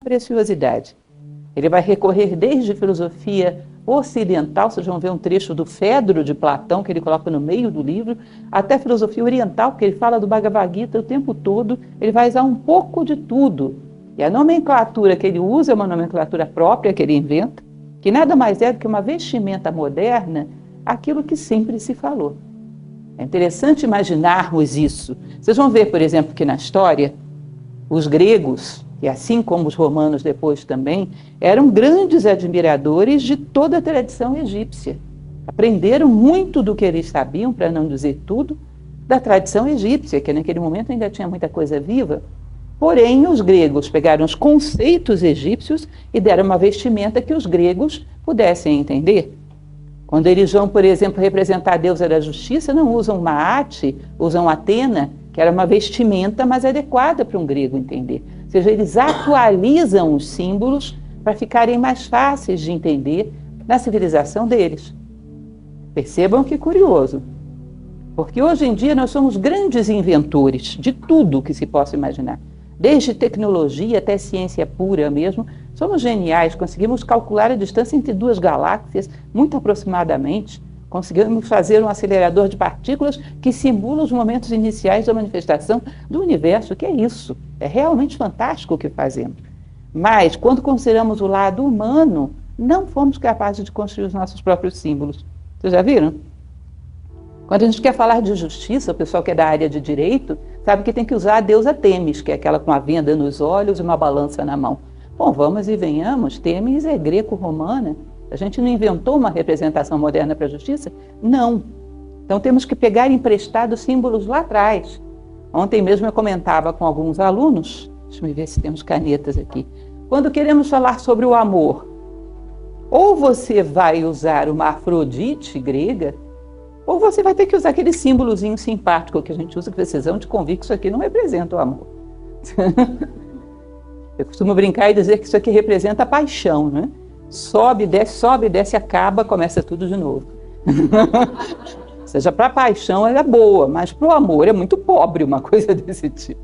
preciosidade. Ele vai recorrer desde filosofia ocidental, vocês vão ver um trecho do Fedro de Platão, que ele coloca no meio do livro, até filosofia oriental, porque ele fala do Bhagavad Gita o tempo todo, ele vai usar um pouco de tudo. E a nomenclatura que ele usa é uma nomenclatura própria que ele inventa, que nada mais é do que uma vestimenta moderna, aquilo que sempre se falou. É interessante imaginarmos isso. Vocês vão ver, por exemplo, que na história, os gregos, e assim como os romanos depois também, eram grandes admiradores de toda a tradição egípcia. Aprenderam muito do que eles sabiam, para não dizer tudo, da tradição egípcia, que naquele momento ainda tinha muita coisa viva. Porém, os gregos pegaram os conceitos egípcios e deram uma vestimenta que os gregos pudessem entender. Quando eles vão, por exemplo, representar a deusa da justiça, não usam Maat, usam Atena, que era uma vestimenta mais adequada para um grego entender. Ou seja, eles atualizam os símbolos para ficarem mais fáceis de entender na civilização deles. Percebam que curioso, porque hoje em dia nós somos grandes inventores de tudo que se possa imaginar. Desde tecnologia até ciência pura mesmo, somos geniais, conseguimos calcular a distância entre duas galáxias muito aproximadamente, conseguimos fazer um acelerador de partículas que simula os momentos iniciais da manifestação do universo. Que é isso? É realmente fantástico o que fazemos. Mas, quando consideramos o lado humano, não fomos capazes de construir os nossos próprios símbolos. Vocês já viram? Quando a gente quer falar de justiça, o pessoal que é da área de direito, sabe que tem que usar a deusa Temis, que é aquela com a venda nos olhos e uma balança na mão. Bom, vamos e venhamos, Temis é greco-romana. A gente não inventou uma representação moderna para a justiça? Não. Então temos que pegar emprestados símbolos lá atrás. Ontem mesmo eu comentava com alguns alunos, deixa eu ver se temos canetas aqui, quando queremos falar sobre o amor, ou você vai usar uma Afrodite grega, ou você vai ter que usar aquele símbolozinho simpático que a gente usa, que vocês vão te convir que isso aqui não representa o amor. Eu costumo brincar e dizer que isso aqui representa a paixão, né? Sobe, desce, acaba, começa tudo de novo. Ou seja, para a paixão ela é boa, mas para o amor é muito pobre uma coisa desse tipo.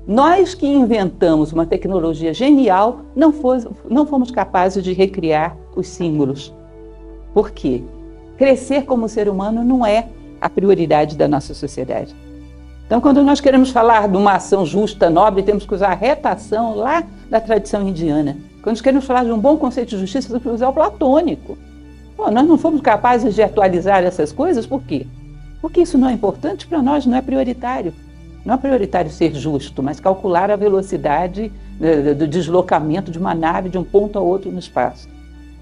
Nós que inventamos uma tecnologia genial, não fomos capazes de recriar os símbolos. Por quê? Crescer como ser humano não é a prioridade da nossa sociedade. Então, quando nós queremos falar de uma ação justa, nobre, temos que usar a retação lá da tradição indiana. Quando nós queremos falar de um bom conceito de justiça, temos que usar o platônico. Bom, nós não fomos capazes de atualizar essas coisas, por quê? Porque isso não é importante para nós, não é prioritário. Não é prioritário ser justo, mas calcular a velocidade do deslocamento de uma nave de um ponto a outro no espaço.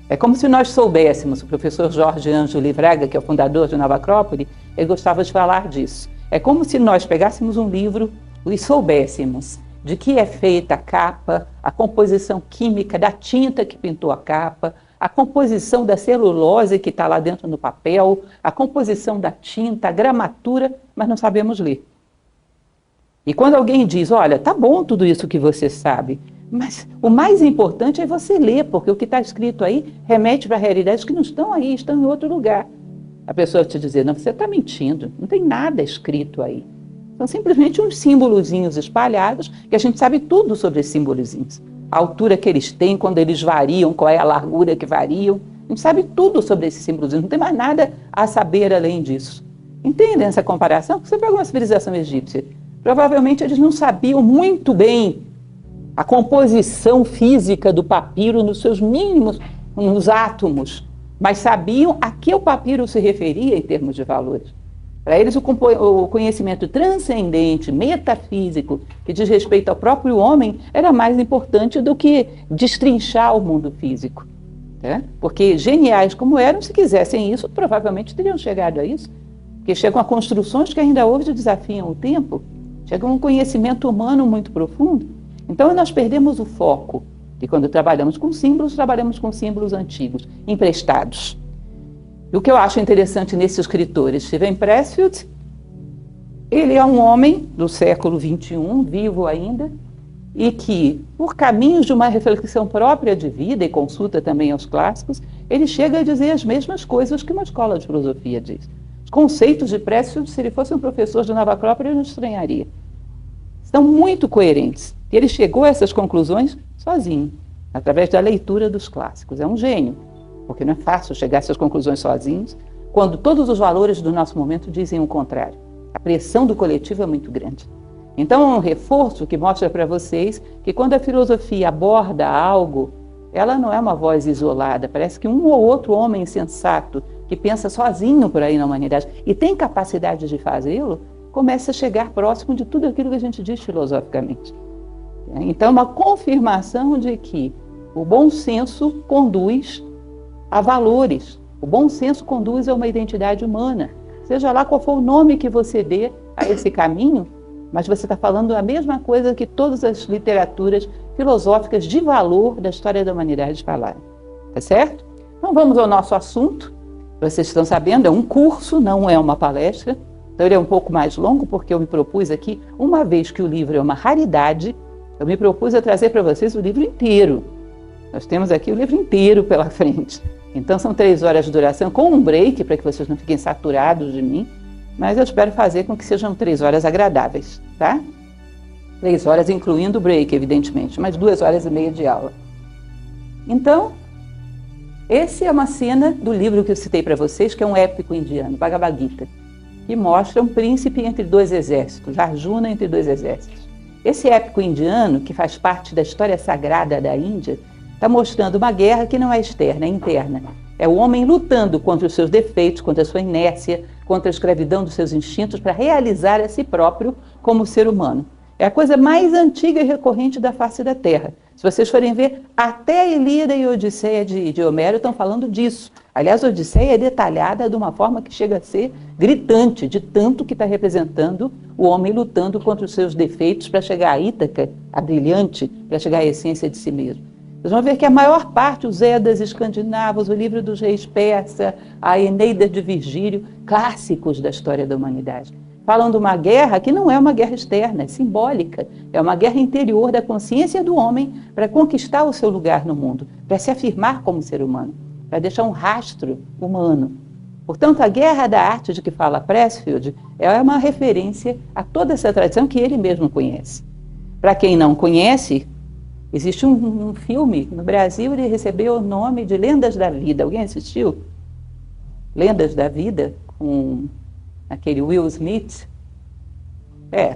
É como se nós soubéssemos, o professor Jorge Ângelo Livraga, que é o fundador de Nova Acrópole, ele gostava de falar disso. É como se nós pegássemos um livro e soubéssemos de que é feita a capa, a composição química da tinta que pintou a capa, a composição da celulose que está lá dentro no papel, a composição da tinta, a gramatura, mas não sabemos ler. E quando alguém diz, olha, tá bom tudo isso que você sabe, mas o mais importante é você ler, porque o que está escrito aí remete para realidades que não estão aí, estão em outro lugar. A pessoa te dizer, não, você está mentindo, não tem nada escrito aí. São simplesmente uns símbolozinhos espalhados, que a gente sabe tudo sobre esses símbolozinhos. A altura que eles têm, quando eles variam, qual é a largura que variam. A gente sabe tudo sobre esses símbolozinhos, não tem mais nada a saber além disso. Entendem essa comparação? Você pega uma civilização egípcia. Provavelmente eles não sabiam muito bem a composição física do papiro nos seus mínimos, nos átomos, mas sabiam a que o papiro se referia em termos de valores. Para eles, o conhecimento transcendente, metafísico, que diz respeito ao próprio homem, era mais importante do que destrinchar o mundo físico. Né? Porque geniais como eram, se quisessem isso, provavelmente teriam chegado a isso. Porque chegam a construções que ainda hoje desafiam o tempo, chegam a um conhecimento humano muito profundo. Então, nós perdemos o foco. E quando trabalhamos com símbolos antigos, emprestados. E o que eu acho interessante nesse escritor, Steven Pressfield, ele é um homem do século XXI, vivo ainda, e que, por caminhos de uma reflexão própria de vida, e consulta também aos clássicos, ele chega a dizer as mesmas coisas que uma escola de filosofia diz. Os conceitos de Pressfield, se ele fosse um professor de Nova Acrópole, eu não estranharia. São muito coerentes. Ele chegou a essas conclusões sozinho, através da leitura dos clássicos. É um gênio, porque não é fácil chegar a essas conclusões sozinhos, quando todos os valores do nosso momento dizem o contrário. A pressão do coletivo é muito grande. Então, é um reforço que mostra para vocês que quando a filosofia aborda algo, ela não é uma voz isolada. Parece que um ou outro homem sensato, que pensa sozinho por aí na humanidade e tem capacidade de fazê-lo, começa a chegar próximo de tudo aquilo que a gente diz filosoficamente. Então, uma confirmação de que o bom senso conduz a valores. O bom senso conduz a uma identidade humana. Seja lá qual for o nome que você dê a esse caminho, mas você está falando a mesma coisa que todas as literaturas filosóficas de valor da história da humanidade falaram. Tá certo? Então vamos ao nosso assunto. Vocês estão sabendo, é um curso, não é uma palestra. Então ele é um pouco mais longo, porque eu me propus aqui, uma vez que o livro é uma raridade, eu me propus a trazer para vocês o livro inteiro. Nós temos aqui o livro inteiro pela frente. Então são 3 horas de duração, com um break, para que vocês não fiquem saturados de mim. Mas eu espero fazer com que sejam 3 horas agradáveis, tá? 3 horas incluindo o break, evidentemente, mas 2 horas e meia de aula. Então, essa é uma cena do livro que eu citei para vocês, que é um épico indiano, Bhagavad Gita, que mostra um príncipe entre 2 exércitos, Arjuna entre 2 exércitos. Esse épico indiano, que faz parte da história sagrada da Índia, está mostrando uma guerra que não é externa, é interna. É o homem lutando contra os seus defeitos, contra a sua inércia, contra a escravidão dos seus instintos para realizar a si próprio como ser humano. É a coisa mais antiga e recorrente da face da Terra. Se vocês forem ver, até a Ilíada e a Odisseia de Homero estão falando disso. Aliás, a Odisseia é detalhada de uma forma que chega a ser gritante, de tanto que está representando o homem lutando contra os seus defeitos para chegar à Ítaca, a brilhante, para chegar à essência de si mesmo. Vocês vão ver que a maior parte, os Edas escandinavos, o livro dos reis persa, a Eneida de Virgílio, clássicos da história da humanidade, falam de uma guerra que não é uma guerra externa, é simbólica. É uma guerra interior da consciência do homem para conquistar o seu lugar no mundo, para se afirmar como ser humano, para deixar um rastro humano. Portanto, a guerra da arte de que fala Pressfield é uma referência a toda essa tradição que ele mesmo conhece. Para quem não conhece, existe um filme no Brasil, ele recebeu o nome de Lendas da Vida. Alguém assistiu? Lendas da Vida, com aquele Will Smith.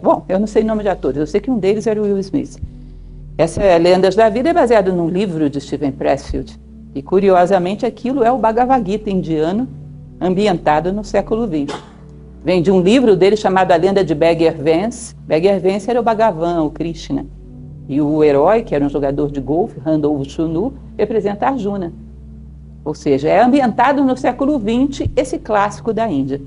Bom, eu não sei o nome de atores, eu sei que um deles era o Will Smith. Essa Lendas da Vida é baseada num livro de Steven Pressfield. E, curiosamente, aquilo é o Bhagavad Gita indiano, ambientado no século XX. Vem de um livro dele chamado A Lenda de Beggar Vance. Beggar Vance era o Bhagavan, o Krishna. E o herói, que era um jogador de golfe, Randolph Chunu, representa Arjuna. Ou seja, é ambientado no século XX, esse clássico da Índia.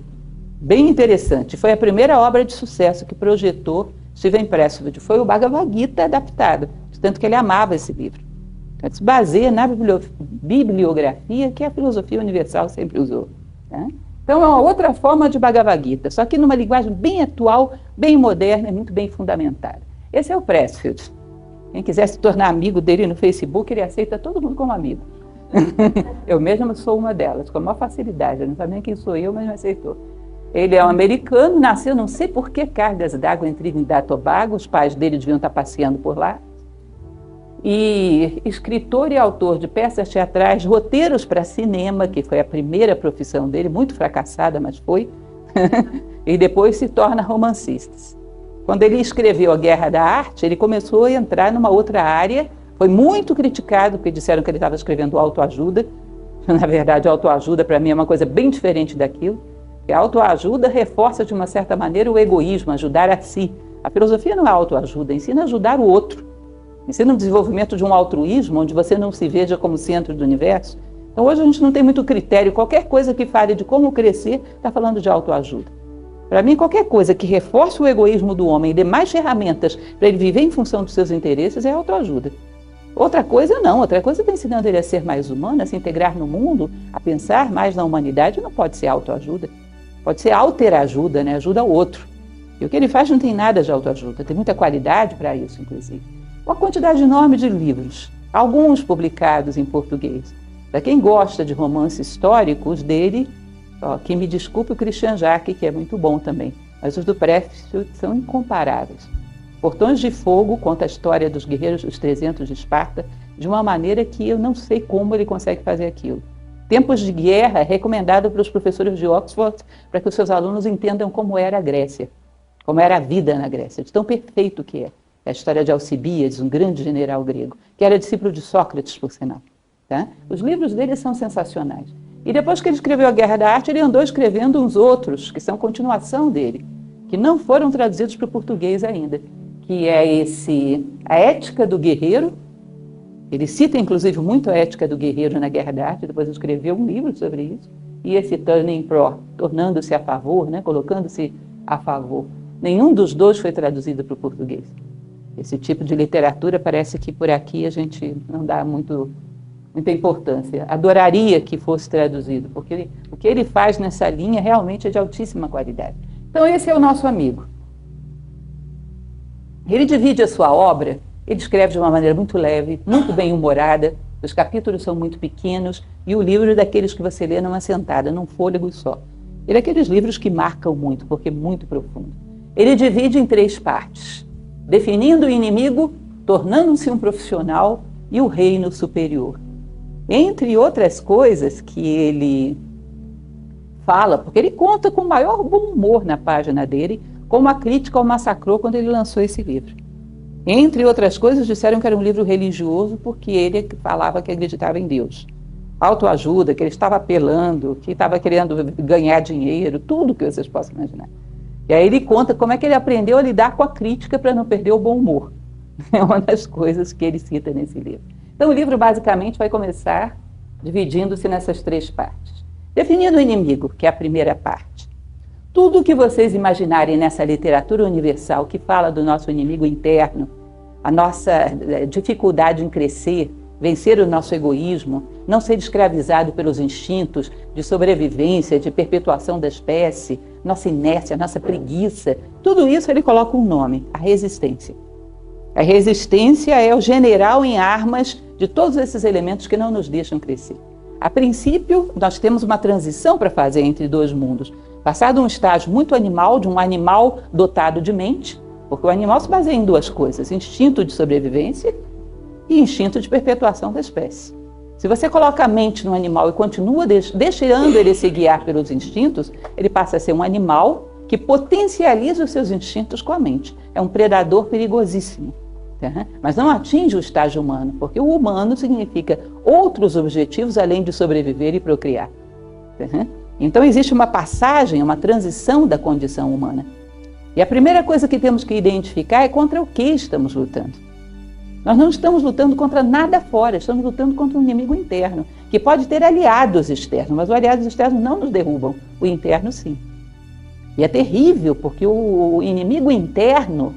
Bem interessante. Foi a primeira obra de sucesso que projetou Steven Pressfield. Foi o Bhagavad Gita adaptado, de tanto que ele amava esse livro. Então, ele se baseia na bibliografia que a filosofia universal sempre usou. Tá? Então, é uma outra forma de Bhagavad Gita, só que numa linguagem bem atual, bem moderna e muito bem fundamentada. Esse é o Pressfield. Quem quiser se tornar amigo dele no Facebook, ele aceita todo mundo como amigo. Eu mesma sou uma delas, com a maior facilidade. Eu não sabia nem quem sou eu, mas me aceitou. Ele é um americano, nasceu não sei por que cargas d'água em Trinidad e Tobago, os pais dele deviam estar passeando por lá. E escritor e autor de peças teatrais, roteiros para cinema, que foi a primeira profissão dele, muito fracassada, mas foi. E depois se torna romancista. Quando ele escreveu A Guerra da Arte, ele começou a entrar numa outra área, foi muito criticado, porque disseram que ele estava escrevendo autoajuda. Na verdade, autoajuda para mim é uma coisa bem diferente daquilo. E a autoajuda reforça de uma certa maneira o egoísmo, ajudar a si. A filosofia não é autoajuda, ensina a ajudar o outro. Ensina o desenvolvimento de um altruísmo, onde você não se veja como centro do universo. Então hoje a gente não tem muito critério, qualquer coisa que fale de como crescer, está falando de autoajuda. Para mim, qualquer coisa que reforce o egoísmo do homem e dê mais ferramentas para ele viver em função dos seus interesses é autoajuda. Outra coisa não, outra coisa está ensinando ele a ser mais humano, a se integrar no mundo, a pensar mais na humanidade, não pode ser autoajuda. Pode ser alterajuda, né? Ajuda ao outro. E o que ele faz não tem nada de autoajuda, tem muita qualidade para isso, inclusive. Uma quantidade enorme de livros, alguns publicados em português. Para quem gosta de romances históricos dele, que me desculpe o Christian Jacques, que é muito bom também, mas os do Pressfield são incomparáveis. Portões de Fogo conta a história dos guerreiros, os 300 de Esparta, de uma maneira que eu não sei como ele consegue fazer aquilo. Tempos de Guerra é recomendado para os professores de Oxford para que os seus alunos entendam como era a Grécia, como era a vida na Grécia, de tão perfeito que é. É a história de Alcibíades, um grande general grego, que era discípulo de Sócrates, por sinal. Tá? Os livros dele são sensacionais. E depois que ele escreveu A Guerra da Arte, ele andou escrevendo uns outros, que são continuação dele, que não foram traduzidos para o português ainda, que é A Ética do Guerreiro. Ele cita, inclusive, muito a ética do guerreiro na Guerra da Arte, depois escreveu um livro sobre isso, e esse Turning Pro, tornando-se a favor, né, colocando-se a favor. Nenhum dos dois foi traduzido para o português. Esse tipo de literatura parece que por aqui a gente não dá muita importância. Adoraria que fosse traduzido, porque o que ele faz nessa linha realmente é de altíssima qualidade. Então esse é o nosso amigo. Ele divide a sua obra, ele escreve de uma maneira muito leve, muito bem-humorada, os capítulos são muito pequenos e o livro é daqueles que você lê numa sentada, num fôlego só. Ele é aqueles livros que marcam muito, porque é muito profundo. Ele divide em 3 partes. Definindo o inimigo, tornando-se um profissional e o reino superior. Entre outras coisas que ele fala, porque ele conta com o maior bom humor na página dele, como a crítica ao Massacrou quando ele lançou esse livro. Entre outras coisas, disseram que era um livro religioso porque ele falava que acreditava em Deus. Autoajuda, que ele estava apelando, que estava querendo ganhar dinheiro, tudo que vocês possam imaginar. E aí ele conta como é que ele aprendeu a lidar com a crítica para não perder o bom humor. É uma das coisas que ele cita nesse livro. Então o livro basicamente vai começar dividindo-se nessas 3 partes. Definindo o inimigo, que é a primeira parte. Tudo o que vocês imaginarem nessa literatura universal que fala do nosso inimigo interno, a nossa dificuldade em crescer, vencer o nosso egoísmo, não ser escravizado pelos instintos de sobrevivência, de perpetuação da espécie, nossa inércia, nossa preguiça, tudo isso ele coloca um nome, a resistência. A resistência é o general em armas de todos esses elementos que não nos deixam crescer. A princípio, nós temos uma transição para fazer entre 2 mundos. Passado um estágio muito animal, de um animal dotado de mente, porque o animal se baseia em 2 coisas, instinto de sobrevivência e instinto de perpetuação da espécie. Se você coloca a mente no animal e continua deixando ele se guiar pelos instintos, ele passa a ser um animal que potencializa os seus instintos com a mente. É um predador perigosíssimo. Tá? Mas não atinge o estágio humano, porque o humano significa outros objetivos além de sobreviver e procriar. Tá? Então existe uma passagem, uma transição da condição humana. E a primeira coisa que temos que identificar é contra o que estamos lutando. Nós não estamos lutando contra nada fora, estamos lutando contra um inimigo interno, que pode ter aliados externos, mas os aliados externos não nos derrubam, o interno sim. E é terrível, porque o inimigo interno,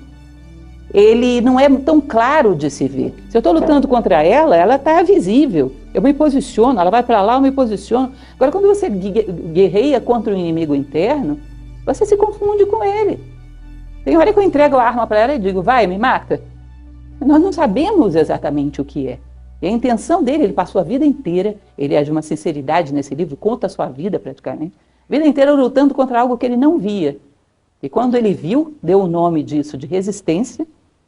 ele não é tão claro de se ver. Se eu estou lutando contra ela está visível, eu me posiciono, ela vai para lá, eu me posiciono. Agora, quando você guerreia contra o inimigo interno, você se confunde com ele. Tem hora que eu entrego a arma para ela e digo, vai, me mata. Nós não sabemos exatamente o que é. E a intenção dele, ele passou a vida inteira, ele é de uma sinceridade nesse livro, conta a sua vida praticamente, a vida inteira lutando contra algo que ele não via. E quando ele viu, deu o nome disso de resistência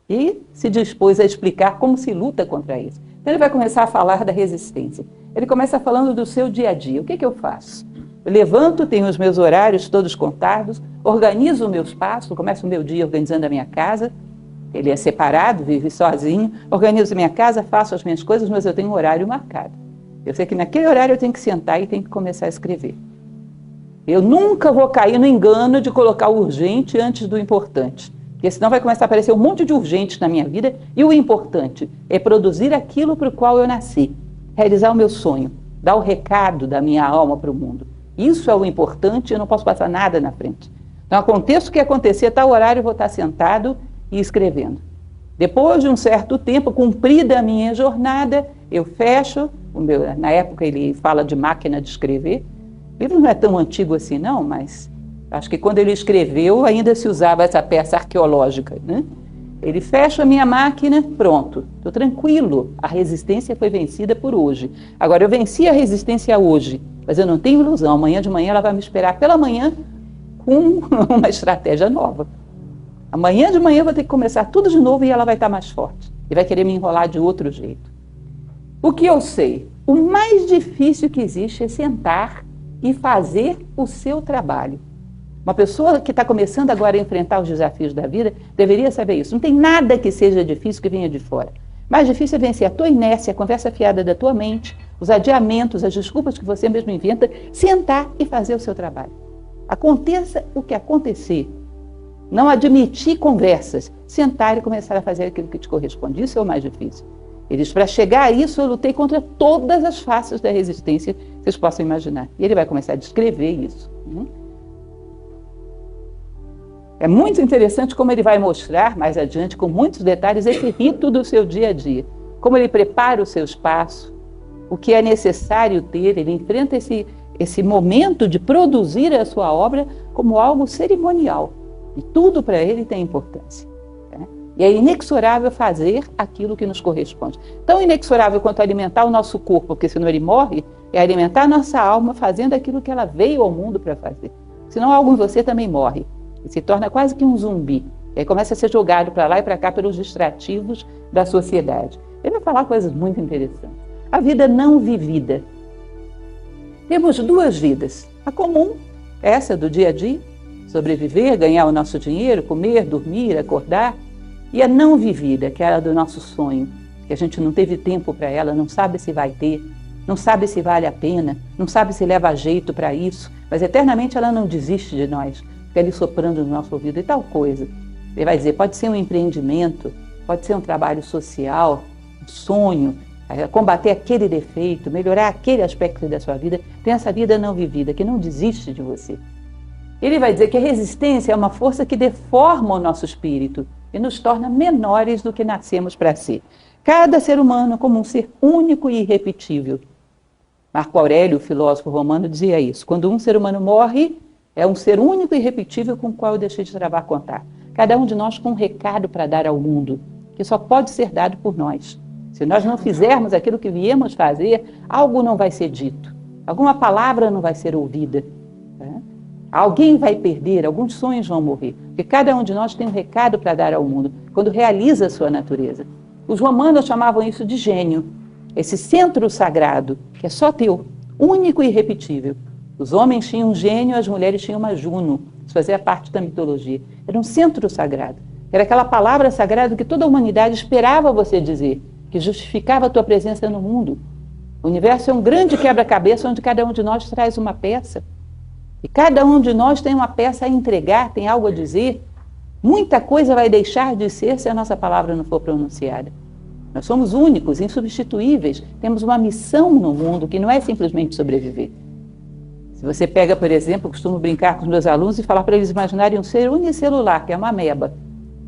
e se dispôs a explicar como se luta contra isso. Então ele vai começar a falar da resistência. Ele começa falando do seu dia a dia. O que eu faço? Eu levanto, tenho os meus horários todos contados, organizo o meu espaço, começo o meu dia organizando a minha casa. Ele é separado, vive sozinho, organizo minha casa, faço as minhas coisas, mas eu tenho um horário marcado. Eu sei que naquele horário eu tenho que sentar e tenho que começar a escrever. Eu nunca vou cair no engano de colocar o urgente antes do importante, porque senão vai começar a aparecer um monte de urgentes na minha vida e o importante é produzir aquilo para o qual eu nasci, realizar o meu sonho, dar o recado da minha alma para o mundo. Isso é o importante e eu não posso passar nada na frente. Então aconteça o que acontecer, tal horário eu vou estar sentado e escrevendo. Depois de um certo tempo, cumprida a minha jornada, eu fecho, na época ele fala de máquina de escrever, o livro não é tão antigo assim não, mas acho que quando ele escreveu ainda se usava essa peça arqueológica, né? Ele fecha a minha máquina, pronto, estou tranquilo, a resistência foi vencida por hoje. Agora eu venci a resistência hoje, mas eu não tenho ilusão, amanhã de manhã ela vai me esperar pela manhã com uma estratégia nova. Amanhã de manhã eu vou ter que começar tudo de novo e ela vai estar mais forte. E vai querer me enrolar de outro jeito. O que eu sei? O mais difícil que existe é sentar e fazer o seu trabalho. Uma pessoa que está começando agora a enfrentar os desafios da vida deveria saber isso. Não tem nada que seja difícil que venha de fora. Mais difícil é vencer a tua inércia, a conversa fiada da tua mente, os adiamentos, as desculpas que você mesmo inventa, sentar e fazer o seu trabalho. Aconteça o que acontecer. Não admitir conversas, sentar e começar a fazer aquilo que te corresponde. Isso é o mais difícil. Eles, para chegar a isso, eu lutei contra todas as faces da resistência que vocês possam imaginar. E ele vai começar a descrever isso. É muito interessante como ele vai mostrar, mais adiante, com muitos detalhes, esse rito do seu dia a dia. Como ele prepara o seu espaço, o que é necessário ter, ele enfrenta esse momento de produzir a sua obra como algo cerimonial. E tudo para ele tem importância. Né? E é inexorável fazer aquilo que nos corresponde. Tão inexorável quanto alimentar o nosso corpo, porque senão ele morre, é alimentar a nossa alma fazendo aquilo que ela veio ao mundo para fazer. Senão algo em você também morre. E se torna quase que um zumbi. E aí começa a ser jogado para lá e para cá pelos distrativos da sociedade. Ele vai falar coisas muito interessantes. A vida não vivida. Temos duas vidas. A comum, essa do dia a dia, sobreviver, ganhar o nosso dinheiro, comer, dormir, acordar. E a não vivida, que é a do nosso sonho, que a gente não teve tempo para ela, não sabe se vai ter, não sabe se vale a pena, não sabe se leva jeito para isso, mas eternamente ela não desiste de nós. Fica ali soprando no nosso ouvido e tal coisa. Ele vai dizer, pode ser um empreendimento, pode ser um trabalho social, um sonho, combater aquele defeito, melhorar aquele aspecto da sua vida. Tem essa vida não vivida, que não desiste de você. Ele vai dizer que a resistência é uma força que deforma o nosso espírito e nos torna menores do que nascemos para ser. Cada ser humano é como um ser único e irrepetível. Marco Aurélio, o filósofo romano, dizia isso. Quando um ser humano morre, é um ser único e irrepetível com o qual eu deixei de travar contar. Cada um de nós com um recado para dar ao mundo, que só pode ser dado por nós. Se nós não fizermos aquilo que viemos fazer, algo não vai ser dito. Alguma palavra não vai ser ouvida. Né? Alguém vai perder, alguns sonhos vão morrer. Porque cada um de nós tem um recado para dar ao mundo, quando realiza a sua natureza. Os romanos chamavam isso de gênio. Esse centro sagrado, que é só teu, único e irrepetível. Os homens tinham um gênio, as mulheres tinham uma Juno. Isso fazia parte da mitologia. Era um centro sagrado. Era aquela palavra sagrada que toda a humanidade esperava você dizer, que justificava a tua presença no mundo. O universo é um grande quebra-cabeça onde cada um de nós traz uma peça. E cada um de nós tem uma peça a entregar, tem algo a dizer. Muita coisa vai deixar de ser se a nossa palavra não for pronunciada. Nós somos únicos, insubstituíveis. Temos uma missão no mundo que não é simplesmente sobreviver. Se você pega, por exemplo, eu costumo brincar com os meus alunos e falar para eles imaginarem um ser unicelular, que é uma ameba,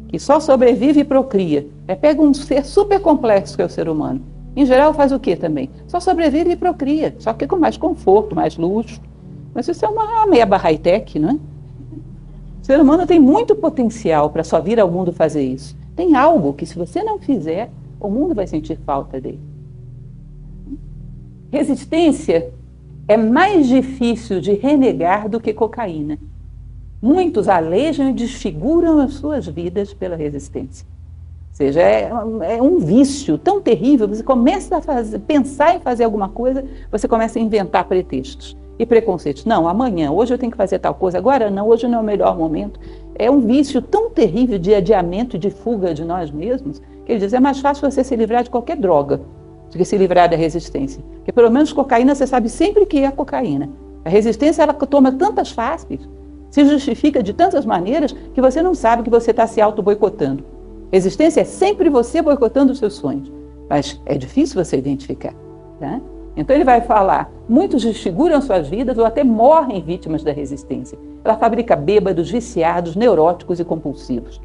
que só sobrevive e procria. Pega um ser super complexo, que é o ser humano. Em geral, faz o quê também? Só sobrevive e procria, só que com mais conforto, mais luxo. Mas isso é uma ameba high-tech, não é? O ser humano tem muito potencial para só vir ao mundo fazer isso. Tem algo que, se você não fizer, o mundo vai sentir falta dele. Resistência é mais difícil de renegar do que cocaína. Muitos alejam e desfiguram as suas vidas pela resistência. Ou seja, é um vício tão terrível, você começa a pensar em fazer alguma coisa, você começa a inventar pretextos e preconceitos. Não, amanhã, hoje eu tenho que fazer tal coisa, agora não, hoje não é o melhor momento. É um vício tão terrível de adiamento e de fuga de nós mesmos, que ele diz, é mais fácil você se livrar de qualquer droga do que se livrar da resistência. Porque pelo menos cocaína você sabe sempre que é cocaína. A resistência, ela toma tantas faces, se justifica de tantas maneiras, que você não sabe que você está se auto-boicotando. Resistência é sempre você boicotando os seus sonhos. Mas é difícil você identificar. Tá? Então ele vai falar, muitos desfiguram suas vidas ou até morrem vítimas da resistência. Ela fabrica bêbados, viciados, neuróticos e compulsivos.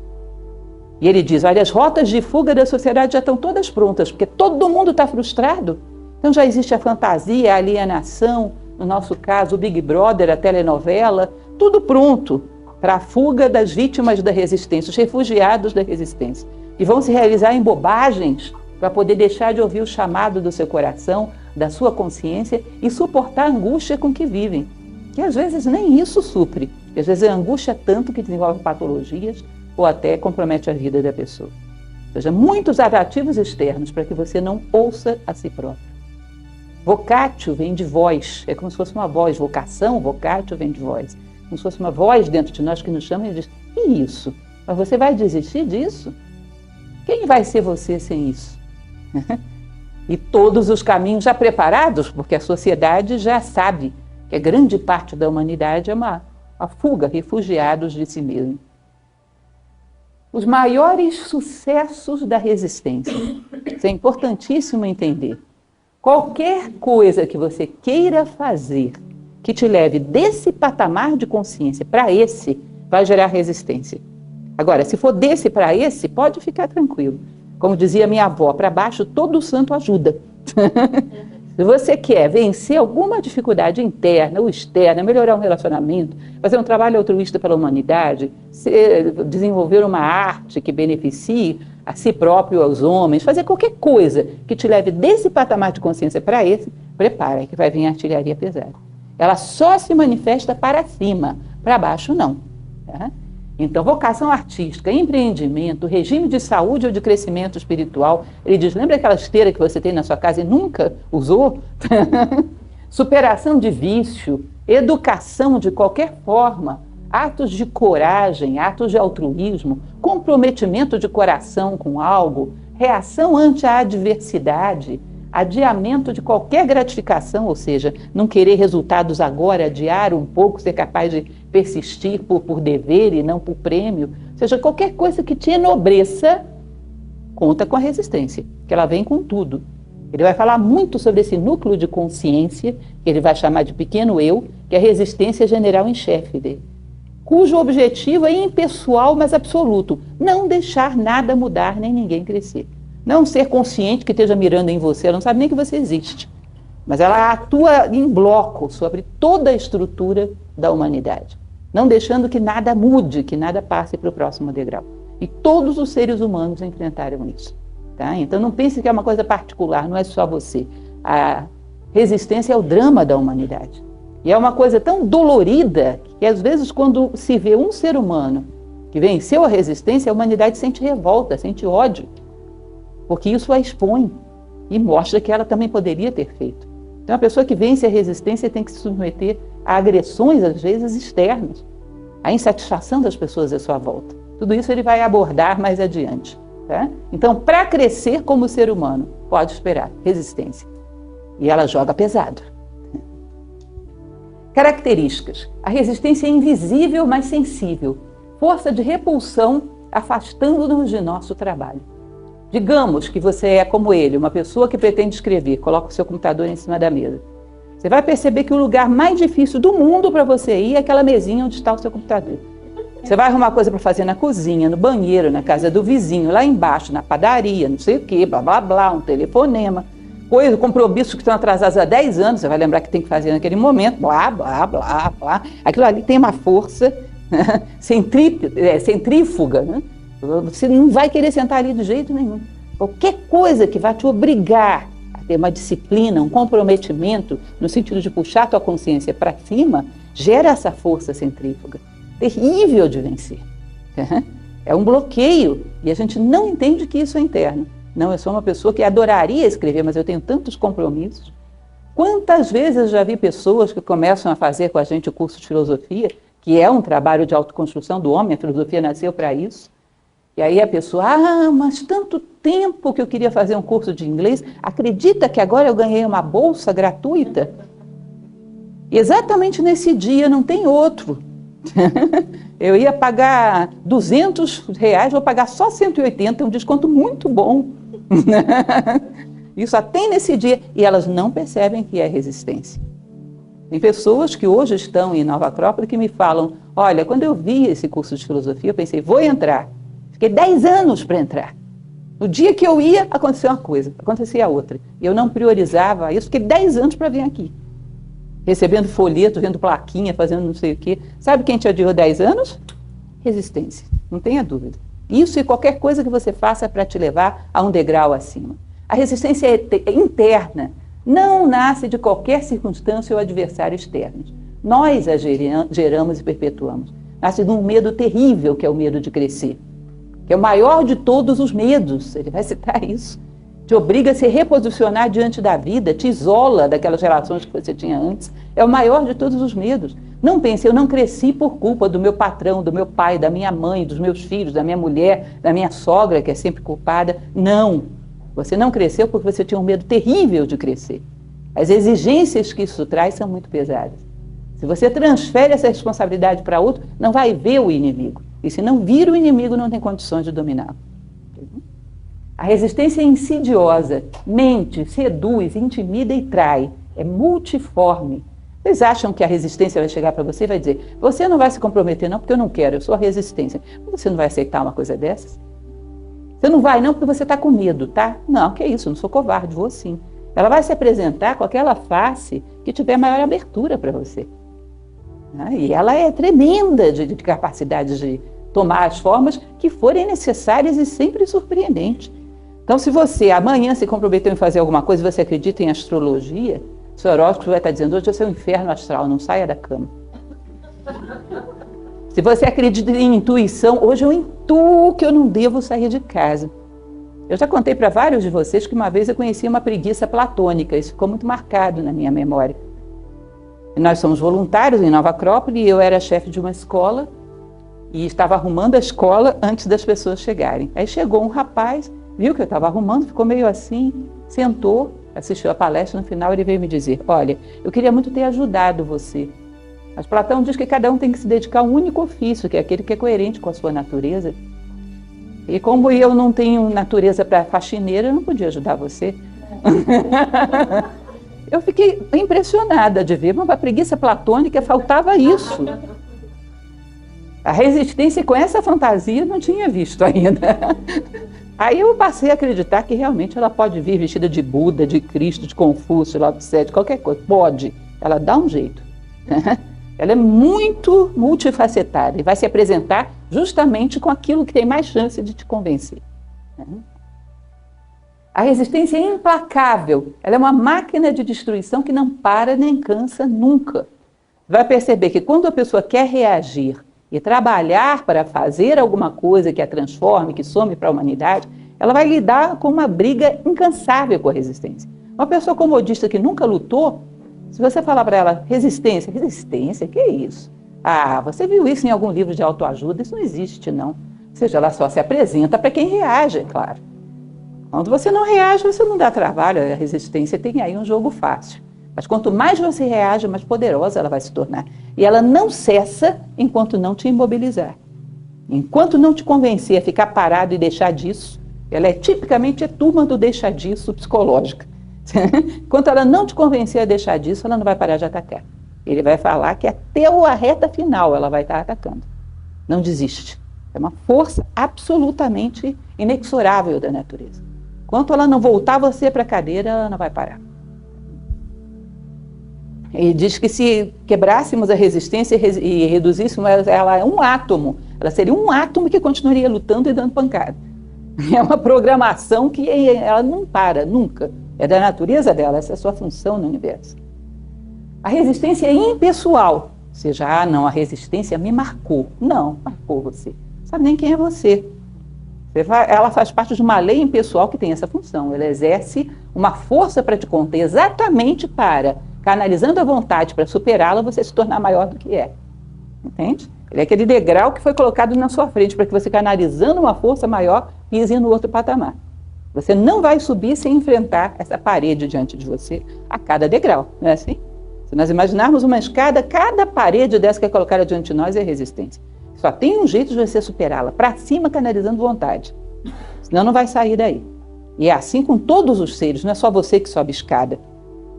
E ele diz, olha, as rotas de fuga da sociedade já estão todas prontas, porque todo mundo está frustrado. Então já existe a fantasia, a alienação, no nosso caso o Big Brother, a telenovela, tudo pronto para a fuga das vítimas da resistência, os refugiados da resistência, que vão se realizar em bobagens para poder deixar de ouvir o chamado do seu coração, da sua consciência e suportar a angústia com que vivem, que às vezes nem isso supre, às vezes a angústia é tanto que desenvolve patologias, ou até compromete a vida da pessoa. Ou seja, muitos atrativos externos para que você não ouça a si próprio. Vocatio vem de voz, é como se fosse uma voz. Vocação, vocatio vem de voz. Como se fosse uma voz dentro de nós que nos chama e diz, e isso? Mas você vai desistir disso? Quem vai ser você sem isso? E todos os caminhos já preparados, porque a sociedade já sabe que a grande parte da humanidade é uma fuga, refugiados de si mesmo. Os maiores sucessos da resistência. Isso é importantíssimo entender. Qualquer coisa que você queira fazer que te leve desse patamar de consciência para esse, vai gerar resistência. Agora, se for desse para esse, pode ficar tranquilo. Como dizia minha avó, para baixo todo santo ajuda. Se você quer vencer alguma dificuldade interna ou externa, melhorar um relacionamento, fazer um trabalho altruísta pela humanidade, desenvolver uma arte que beneficie a si próprio, aos homens, fazer qualquer coisa que te leve desse patamar de consciência para esse, prepara que vai vir a artilharia pesada. Ela só se manifesta para cima, para baixo não. Tá? Então, vocação artística, empreendimento, regime de saúde ou de crescimento espiritual. Ele diz, lembra aquela esteira que você tem na sua casa e nunca usou? Superação de vício, educação de qualquer forma, atos de coragem, atos de altruísmo, comprometimento de coração com algo, reação ante a adversidade, adiamento de qualquer gratificação, ou seja, não querer resultados agora, adiar um pouco, ser capaz de persistir por dever e não por prêmio, ou seja, qualquer coisa que te enobreça, conta com a resistência, que ela vem com tudo. Ele vai falar muito sobre esse núcleo de consciência, que ele vai chamar de pequeno eu, que é a resistência general em chefe dele, cujo objetivo é impessoal, mas absoluto, não deixar nada mudar nem ninguém crescer. Não ser consciente que esteja mirando em você, ela não sabe nem que você existe. Mas ela atua em bloco sobre toda a estrutura da humanidade, não deixando que nada mude, que nada passe para o próximo degrau. E todos os seres humanos enfrentaram isso. Tá? Então não pense que é uma coisa particular, não é só você. A resistência é o drama da humanidade. E é uma coisa tão dolorida que às vezes quando se vê um ser humano que venceu a resistência, a humanidade sente revolta, sente ódio. Porque isso a expõe e mostra que ela também poderia ter feito. Então, a pessoa que vence a resistência tem que se submeter a agressões, às vezes, externas, a insatisfação das pessoas à sua volta. Tudo isso ele vai abordar mais adiante. Tá? Então, para crescer como ser humano, pode esperar resistência. E ela joga pesado. Características. A resistência é invisível, mas sensível. Força de repulsão, afastando-nos de nosso trabalho. Digamos que você é como ele, uma pessoa que pretende escrever, coloca o seu computador em cima da mesa. Você vai perceber que o lugar mais difícil do mundo para você ir é aquela mesinha onde está o seu computador. Você vai arrumar coisa para fazer na cozinha, no banheiro, na casa do vizinho, lá embaixo, na padaria, não sei o quê, blá, blá, blá, um telefonema, coisa, compromissos que estão atrasados há 10 anos, você vai lembrar que tem que fazer naquele momento, blá, blá, blá, blá. Aquilo ali tem uma força centrífuga, né? Você não vai querer sentar ali de jeito nenhum. Qualquer coisa que vai te obrigar a ter uma disciplina, um comprometimento, no sentido de puxar a tua consciência para cima, gera essa força centrífuga. Terrível de vencer. É um bloqueio e a gente não entende que isso é interno. Não, eu sou uma pessoa que adoraria escrever, mas eu tenho tantos compromissos. Quantas vezes eu já vi pessoas que começam a fazer com a gente o curso de filosofia, que é um trabalho de autoconstrução do homem, a filosofia nasceu para isso. E aí a pessoa, mas tanto tempo que eu queria fazer um curso de inglês, acredita que agora eu ganhei uma bolsa gratuita? E exatamente nesse dia, não tem outro. Eu ia pagar R$200, vou pagar só 180, um desconto muito bom. Isso só tem nesse dia, e elas não percebem que é resistência. Tem pessoas que hoje estão em Nova Acrópole que me falam, olha, quando eu vi esse curso de filosofia, eu pensei, vou entrar. Fiquei 10 anos para entrar. No dia que eu ia, aconteceu uma coisa, acontecia outra. E eu não priorizava isso, fiquei 10 anos para vir aqui. Recebendo folheto, vendo plaquinha, fazendo não sei o quê. Sabe quem te adiou 10 anos? Resistência, não tenha dúvida. Isso e qualquer coisa que você faça para te levar a um degrau acima. A resistência é interna, não nasce de qualquer circunstância ou adversário externo. Nós a geramos e perpetuamos. nasce de um medo terrível, que é o medo de crescer, que é o maior de todos os medos. Ele vai citar isso. Te obriga a se reposicionar diante da vida, te isola daquelas relações que você tinha antes. É o maior de todos os medos. Não pense, eu não cresci por culpa do meu patrão, do meu pai, da minha mãe, dos meus filhos, da minha mulher, da minha sogra, que é sempre culpada. Não. Você não cresceu porque você tinha um medo terrível de crescer. As exigências que isso traz são muito pesadas. Se você transfere essa responsabilidade para outro, não vai ver o inimigo. E se não vir o inimigo, não tem condições de dominá-lo. A resistência é insidiosa, mente, seduz, intimida e trai. É multiforme. Vocês acham que a resistência vai chegar para você e vai dizer: você não vai se comprometer não, porque eu não quero, eu sou a resistência. Você não vai aceitar uma coisa dessas? Você não vai não, porque você está com medo, tá? Não, que isso, eu não sou covarde, vou sim. Ela vai se apresentar com aquela face que tiver maior abertura para você. E ela é tremenda de capacidade de tomar as formas que forem necessárias e sempre surpreendentes. Então, se você amanhã se comprometeu em fazer alguma coisa e você acredita em astrologia, seu horóscopo vai estar dizendo: hoje é o seu inferno astral, não saia da cama. Se você acredita em intuição, hoje eu intuo que eu não devo sair de casa. Eu já contei para vários de vocês que uma vez eu conheci uma preguiça platônica, isso ficou muito marcado na minha memória. E nós somos voluntários em Nova Acrópole e eu era chefe de uma escola e estava arrumando a escola antes das pessoas chegarem. Aí chegou um rapaz, viu que eu estava arrumando, ficou meio assim, sentou, assistiu a palestra, no final ele veio me dizer: olha, eu queria muito ter ajudado você, mas Platão diz que cada um tem que se dedicar a um único ofício, que é aquele que é coerente com a sua natureza. E como eu não tenho natureza para faxineira, eu não podia ajudar você. Eu fiquei impressionada de ver, uma preguiça platônica, faltava isso. A resistência com essa fantasia eu não tinha visto ainda. Aí eu passei a acreditar que realmente ela pode vir vestida de Buda, de Cristo, de Confúcio, Lao Tse, de qualquer coisa. Pode, ela dá um jeito. Ela é muito multifacetada e vai se apresentar justamente com aquilo que tem mais chance de te convencer. A resistência é implacável, ela é uma máquina de destruição que não para nem cansa nunca. Vai perceber que quando a pessoa quer reagir e trabalhar para fazer alguma coisa que a transforme, que some para a humanidade, ela vai lidar com uma briga incansável com a resistência. Uma pessoa comodista que nunca lutou, se você falar para ela: resistência, resistência, que é isso? Ah, você viu isso em algum livro de autoajuda? Isso não existe, não. Ou seja, ela só se apresenta para quem reage, é claro. Quando você não reage, você não dá trabalho, a resistência tem aí um jogo fácil. Mas quanto mais você reage, mais poderosa ela vai se tornar. E ela não cessa enquanto não te imobilizar. Enquanto não te convencer a ficar parado e deixar disso, ela é tipicamente a turma do deixar disso psicológica. Enquanto ela não te convencer a deixar disso, ela não vai parar de atacar. Ele vai falar que até a reta final ela vai estar atacando. Não desiste. É uma força absolutamente inexorável da natureza. Enquanto ela não voltar você para a cadeira, ela não vai parar. E diz que se quebrássemos a resistência e reduzíssemos ela a um átomo, ela seria um átomo que continuaria lutando e dando pancada. É uma programação que ela não para, nunca. É da natureza dela, essa é a sua função no universo. A resistência é impessoal. Ou seja, não, a resistência me marcou. Não, marcou você. Não sabe nem quem é você. Ela faz parte de uma lei impessoal que tem essa função. Ela exerce uma força para te conter exatamente para, canalizando a vontade para superá-la, você se tornar maior do que é. Entende? Ele é aquele degrau que foi colocado na sua frente para que você, canalizando uma força maior, pise no outro patamar. Você não vai subir sem enfrentar essa parede diante de você a cada degrau, não é assim? Se nós imaginarmos uma escada, cada parede dessa que é colocada diante de nós é resistência. Só tem um jeito de você superá-la, para cima, canalizando vontade. Senão não vai sair daí. E é assim com todos os seres, não é só você que sobe escada.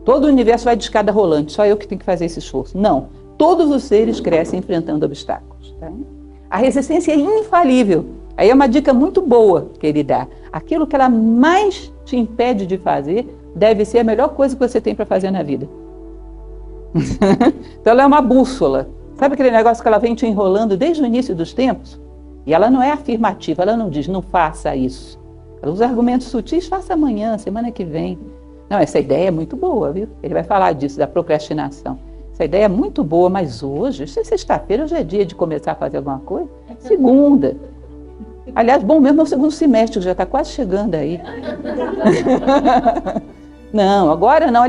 Todo o universo vai de escada rolante, só eu que tenho que fazer esse esforço. Não, todos os seres crescem enfrentando obstáculos. Tá? A resistência é infalível. Aí é uma dica muito boa que ele dá. Aquilo que ela mais te impede de fazer deve ser a melhor coisa que você tem para fazer na vida. Então ela é uma bússola. Sabe aquele negócio que ela vem te enrolando desde o início dos tempos? E ela não é afirmativa, ela não diz: não faça isso. Ela usa argumentos sutis: faça amanhã, semana que vem. Não, essa ideia é muito boa, viu? Ele vai falar disso, da procrastinação. Essa ideia é muito boa, mas hoje, sexta-feira, hoje é dia de começar a fazer alguma coisa? Segunda. Aliás, bom mesmo é o segundo semestre, que já está quase chegando aí. Não, agora não.